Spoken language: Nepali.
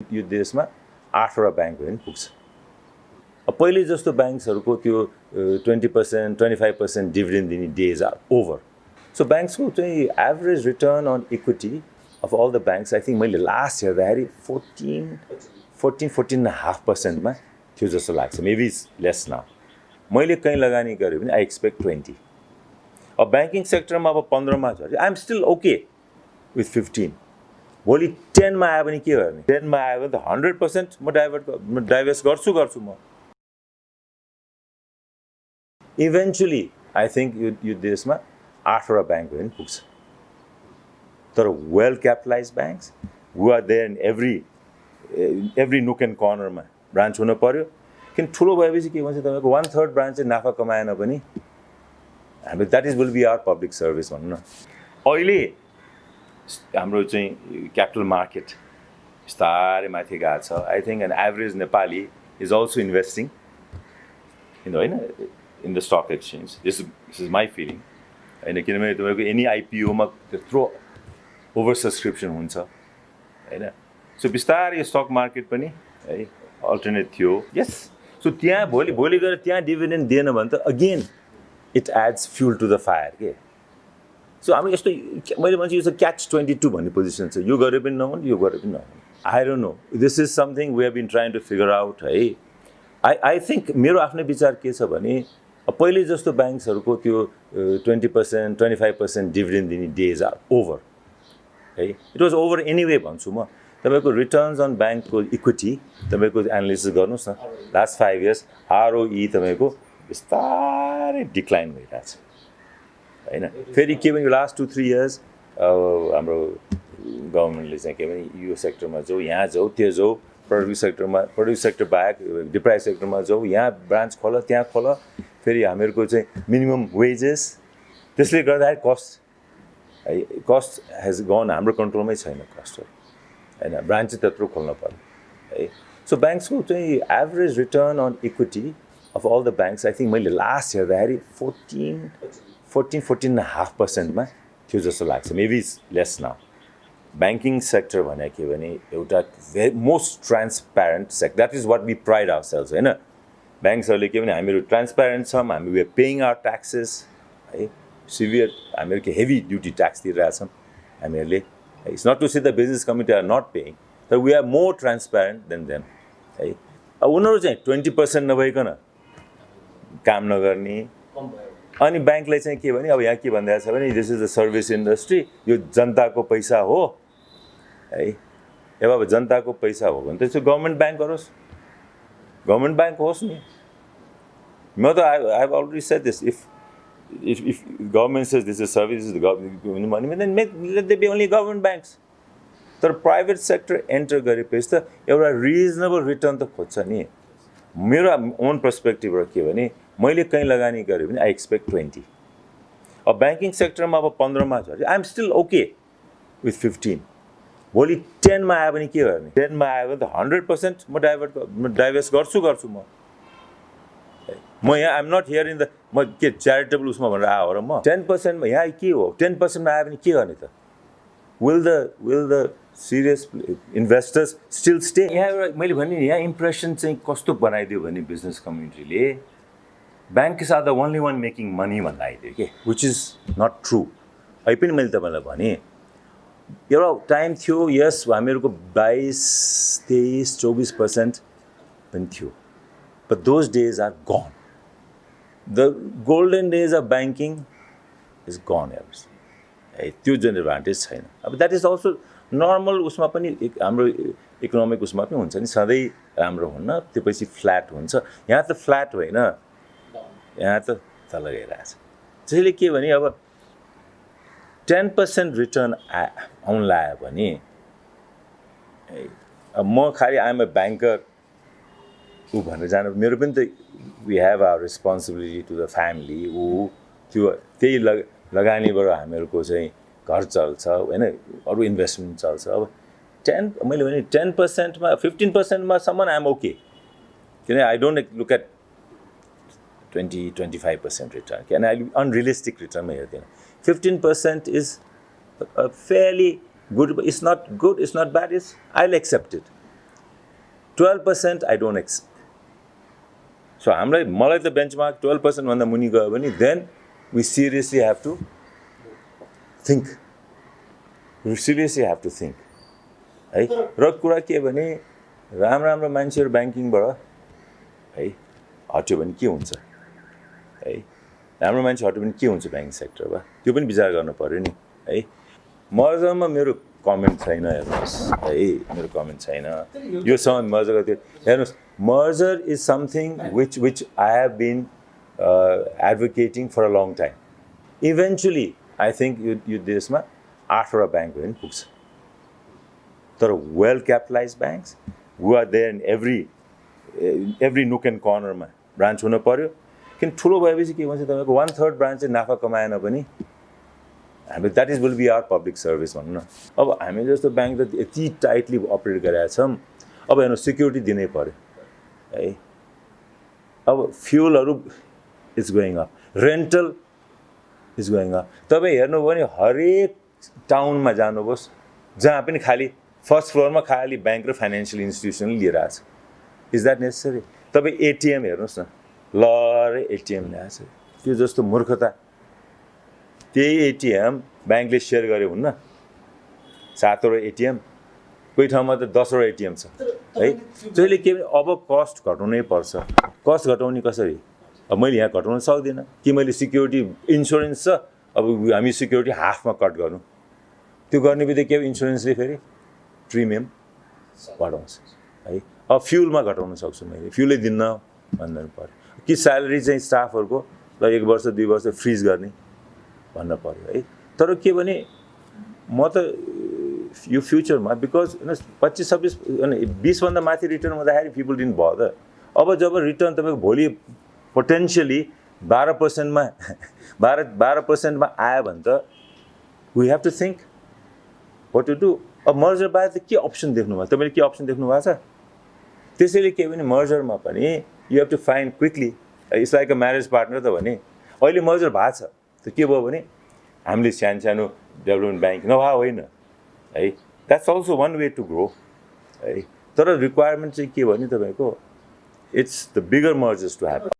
यो देशमा 8वटा ब्याङ्क भयो नि पुग्छ। पहिले जस्तो ब्याङ्क्सहरूको त्यो 20%, 25% डिभिडेन्ड दिने डेज आर ओभर। सो ब्याङ्क्सको चाहिँ average return on equity of all the banks I think मैले लास्ट हेर्दाखेरि 14.5%मा थियो जस्तो लाग्छ, मेबी लेस नाउ। मैले कहीँ लगानी गरेँ भने आई एक्सपेक्ट 20। अब ब्याङ्किङ सेक्टरमा अब 15मा छ, I am still okay with 15। भोलि 10मा आयो भने के गर्ने? 10मा आयो भने त 100% म डाइभर्स गर्छु म। इभेन्चुली आई थिङ्क यो देशमा 8वटा ब्याङ्क भयो नि पुग्छ। तर well capitalize banks who are there in every nook and कर्नरमा ब्रान्च हुनु पर्यो। किन ठुलो भएपछि के भन्छ तपाईँको 1/3 ब्रान्च चाहिँ नाफा कमाएन पनि हाम्रो that is will be our public service भनौँ न। अहिले हाम्रो चाहिँ क्यापिटल मार्केट बिस्तारै माथि गएको छ। I think an average Nepali is also investing in the stock exchange. This is my feeling होइन, किनभने तपाईँको एनी आइपिओमा त्यत्रो ओभर सब्सक्रिप्सन हुन्छ होइन। सो बिस्तारै स्टक मार्केट पनि है अल्टरनेट थियो। यस, सो त्यहाँ भोलि गएर त्यहाँ डिभिडेन्ड दिएन भने त again it adds fuel to the fire के। सो हामी यस्तो मैले भन्छु यो चाहिँ क्याच 22 भन्ने पोजिसन छ। यो गरे पनि नहुने, यो गरे पनि नहुने। I don't know, this is something we have been trying to figure out है। आई थिङ्क मेरो आफ्नै विचार के छ भने पहिले जस्तो ब्याङ्क्सहरूको त्यो 20%, 25% डिभिडेन्ड दिने डेज आर ओभर है। इट वाज ओभर एनिवे भन्छु म। तपाईँको रिटर्न्स अन ब्याङ्कको इक्विटी तपाईँको एनालिसिस गर्नुहोस् न, लास्ट 5 इयर्स आरओई तपाईँको बिस्तारै डिक्लाइन भइरहेछ होइन। फेरि के भने लास्ट 2-3 इयर्स हाम्रो गभर्मेन्टले चाहिँ के भने यो सेक्टरमा जाऊ, यहाँ जाऊ, त्यो जाऊ, प्रोडक्टिभ सेक्टर बाहेक डिप्राइभ सेक्टरमा जाऊ, यहाँ ब्रान्च खोल, त्यहाँ खोल। फेरि हामीहरूको चाहिँ मिनिमम वेजेस, त्यसले गर्दाखेरि कस्ट हेज गन, हाम्रो कन्ट्रोलमै छैन कस्टहरू होइन। ब्रान्च चाहिँ त्यत्रो खोल्न पर्यो है। सो ब्याङ्क्सको चाहिँ average return on equity of all the banks I think मैले लास्ट हेर्दाखेरि 14.5%मा थियो जस्तो लाग्छ, maybe less now. Banking sector भने के भने एउटा most transparent sector, that is what we pride our selves होइन। ब्याङ्क्सहरूले के भने हामीहरू ट्रान्सप्यारेन्ट छौँ, हामी वे पेइङ आवर ट्याक्सेस है, सिभियर हामीहरू के हेभी ड्युटी ट्याक्स तिरिरहेछौँ हामीहरूले। It's not to say the business community are not paying, तर we are more transparent than them है। अब उनीहरू चाहिँ 20% नभइकन काम नगर्ने। अनि ब्याङ्कले चाहिँ के भने अब यहाँ के भनिरहेको छ भने this is the service industry, यो जनताको पैसा हो है। अब जनताको पैसा हो भने त्यसो गभर्मेन्ट ब्याङ्क गरोस्, गभर्मेन्ट ब्याङ्क होस् नि। म त I have already shed this, if government says this is service, this is the government money, then let there be only government banks. तर प्राइभेट सेक्टर एन्टर गरेपछि त एउटा रिजनेबल रिटर्न त खोज्छ नि। मेरो ओन पर्सपेक्टिभबाट के भने मैले कहीँ लगानी गरेँ भने आई एक्सपेक्ट 20। अब ब्याङ्किङ सेक्टरमा अब 15मा छ, I am still okay with 15। भोलि 10मा आयो भने के गर्ने? 10मा आयो भने त 100% म डाइभर्स गर्छु म यहाँ I'm not here in the म के च्यारिटेबल उसमा भनेर आयो र म 10%मा यहाँ के हो? 10%मा आयो भने के गर्ने त? Will the serious investors still stay? यहाँ एउटा मैले भने यहाँ इम्प्रेसन चाहिँ कस्तो बनाइदियो भने बिजनेस कम्युनिटीले banks are the only one making money भन्दा आइदियो कि, विच इज नट ट्रु। अहिले पनि मैले तपाईँलाई भने एउटा टाइम थियो, यस हामीहरूको 22, 23, 24% पनि थियो, but those days are gone. The golden days of banking is gone है। त्यो जुन एडभान्टेज छैन। अब द्याट इज अल्सो नर्मल उसमा पनि हाम्रो इकोनोमिक उसमा पनि हुन्छ नि, सधैँ राम्रो हुन्न, त्यो पछि फ्ल्याट हुन्छ। यहाँ त फ्ल्याट होइन, यहाँ त तल गइरहेछ। त्यसैले के भने अब 10% रिटर्न आउन लाग्यो भने अब म खालि आइएम अ ब्याङ्कर ऊ भनेर जानु, मेरो पनि त we have our responsibility to the family. ऊ त्यो त्यही लगानीबाट हामीहरूको चाहिँ घर चल्छ होइन, अरू इन्भेस्टमेन्ट चल्छ। अब मैले भने 10%मा 15%मा सम्म आइएम ओके, किन I don't look at 20-25% return, किन अहिले अनरियलिस्टिक रिटर्नमा हेर्दैन। 15% is a fairly good, it's not good, it's not bad, I'll accept it. 12% I don't expect. So मलाई त बेन्चमार्क 12% भन्दा मुनि गयो भने then we seriously have to think. We seriously have to think. है र कुरा के भने राम्रो मान्छेहरू ब्याङ्किङबाट है हट्यो भने के हुन्छ है राम्रो मान्छे हट्यो भने के हुन्छ ब्याङ्किङ सेक्टरमा त्यो पनि विचार गर्नु पर्यो नि है मर्जरमा मेरो कमेन्ट छैन हेर्नुहोस् है मेरो कमेन्ट छैन यो सँग मर्जर गर्दै हेर्नुहोस् merger is something which I have been advocating for a long time. Eventually I think यो देशमा 8वटा ब्याङ्क भयो भने पुग्छ तर well capitalized banks who are there in every nook and corner मा ब्रान्च हुन पर्यो किन ठुलो भएपछि के भन्छ तपाईको 1/3 ब्रान्च चाहिँ नाफा कमाएन पनि हामी that is will be our public service भन्नु न अब हामी जस्तो ब्याङ्क त यति टाइटली अपरेट गरेका छौँ अब हेर्नु सिक्युरिटी दिनै पर्यो है अब फ्युलहरू is going up rental is going up तपाईँ हेर्नुभयो भने हरेक टाउनमा जानुहोस् जहाँ पनि खाली फर्स्ट फ्लोरमा खाली ब्याङ्क र फाइनेन्सियल इन्स्टिट्युसन लिएर आएको छ इज द्याट नेसेसरी तपाईँ एटिएम हेर्नुहोस् न ल एटिएम ल्याएको छ त्यो जस्तो मूर्खता त्यही एटिएम ब्याङ्कले सेयर गर्यो हुन्न 7वटा एटिएम कोही ठाउँमा त 10वटा एटिएम छ है जहिले के भने अब कस्ट घटाउनै पर्छ कस्ट घटाउने कसरी अब मैले यहाँ घटाउन सक्दिनँ कि मैले सिक्युरिटी इन्सुरेन्स छ अब हामी सिक्युरिटी हाफमा कट गर्नु त्यो गर्ने बित्तिकै के इन्सुरेन्सले फेरि प्रिमियम घटाउँछ है अब फ्युलमा घटाउन सक्छु मैले फ्युलै दिन्न भन्नु पर्यो कि स्यालेरी चाहिँ स्टाफहरूको ल 1 वर्ष 2 वर्ष फ्रिज गर्ने भन्न पर्यो है तर के भने म त यो फ्युचरमा बिकज 25-26 अनि 20 भन्दा माथि रिटर्न हुँदाखेरि पिपल डिडन्ट बदर अब जब रिटर्न तपाईँको भोलि पोटेन्सियली 12% मा 12% मा आयो भने त we have to think what to do अब मर्जर बाहेक त के अप्सन देख्नु भयो तपाईँले के अप्सन देख्नु भएको छ त्यसैले के भने मर्जरमा पनि you have to find quickly it's like a marriage partner त भने अहिले मर्जर भएको छ त के भयो भने हामीले सानो डेभलपमेन्ट ब्याङ्क नभए होइन है that's also one way to grow है तर रिक्वायरमेन्ट चाहिँ के भने तपाईँको it's the bigger mergers to happen